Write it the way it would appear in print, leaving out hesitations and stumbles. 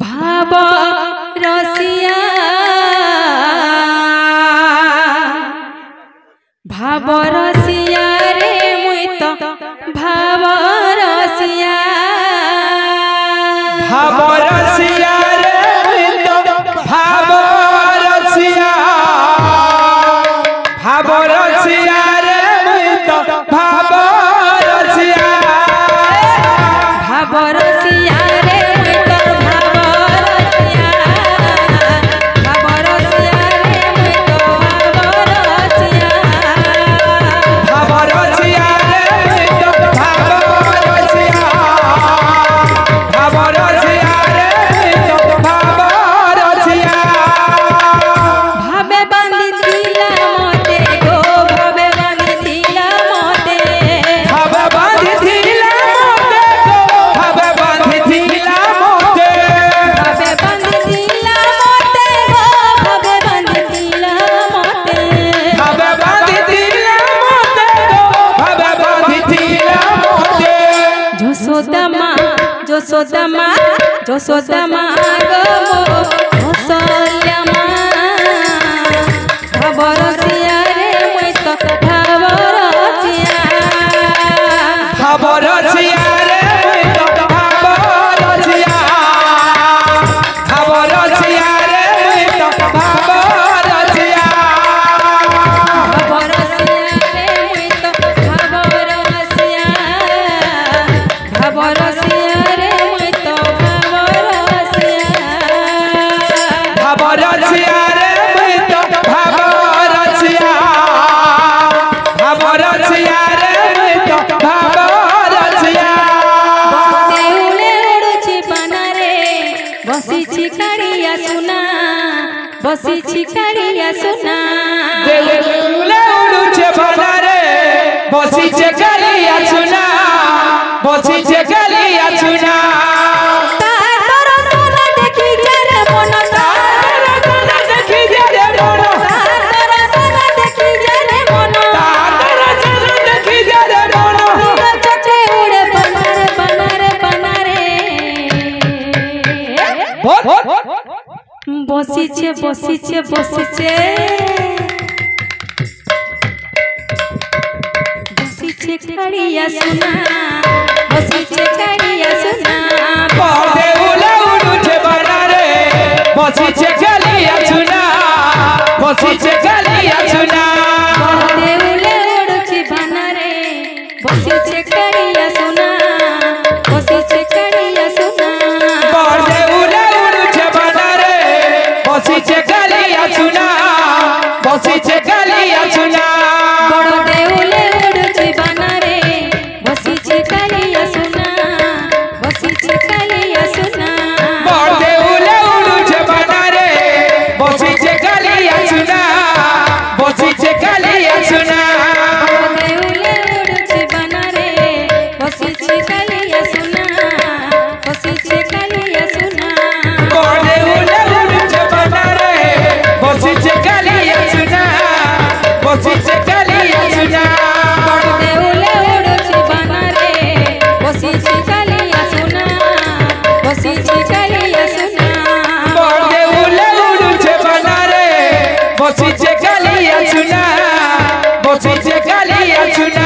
भाव रसिया भाव रसिया रे मुई तो भाव रसिया भाव रसिया रे मुई तो भाव रसिया भाव रसिया रे मुई तो भाव रसिया भाव रसिया रे मुई तो भाव रसिया भाव रसिया रे मुई तो भाव रसिया भाव रसिया रे मुई तो भाव रसिया भाव रसिया रे मुई तो भाव रसिया भावे बांधी दिला मोते गो भावे बांधी दिला मोते भावे बांधी दिला मोते गो भावे बांधी दिला मोते भावे बांधी दिला मोते गो भावे बांधी दिला मोते भावे बांधी दिला मोते गो भावे बांधी दिला मोते जोसोदा माँ गो कौशल्या माँ भाव रसिया रे मुई तो भाव रसिया भाव रसिया रे मुई तो भाव रसिया भाव रसिया रे मुई तो भाव रसिया भाव रसिया रे मुई तो भाव रसिया भाव रसिया रे मुई तो भाव रसिया भाव रसिया रे मुई तो भाव रसिया भाव रसिया रे मुई तो भाव रसिया देउले उड़ुची बना रे बसिछि काड़िया सुना बसिछि काड़िया सुना देउले उड़ुचे बना रे बसिछे कालिया सुना बसिछे कालिया सुना तार सोना देखि जरे मन तार सोना देखि जरे मन तार सोना देखि जरे मन तार सोना देखि जरे मन चटे उड़े बना रे बसिछे बसिछे बसिछे बसिछे काड़िया सुना बसिछे काड़िया सुना देउले उड़ुचे बना रे बसिछे कालिया सुना बसिछे कालिया सुना देउले उड़ुची बना रे बसिछे काड़िया सुना बसिछे काड़िया सुना देउले उड़ुचे बना रे बसिछे कालिया सुना बसिछे कालिया सुना बड़ देउले उड़ुची बना रे बसिछे काड़िया सुना बसिछे काड़िया सुना देउले उड़ुचे बना रे बसिछे कालिया सुना बसिछे कालिया सुना देउले उड़ुची बना रे बसिछे काड़िया सुना बसिछे काड़िया सुना देउले उड़ुचे बना रे बसिछे कालिया सुना बसिछे कालिया सुना देउले उड़ुची बना रे बसिछे काड़िया सुना बसिछे काड़िया सुना देउले उड़ुचे बना रे बसिछे कालिया सुना बसिछे कालिया सुना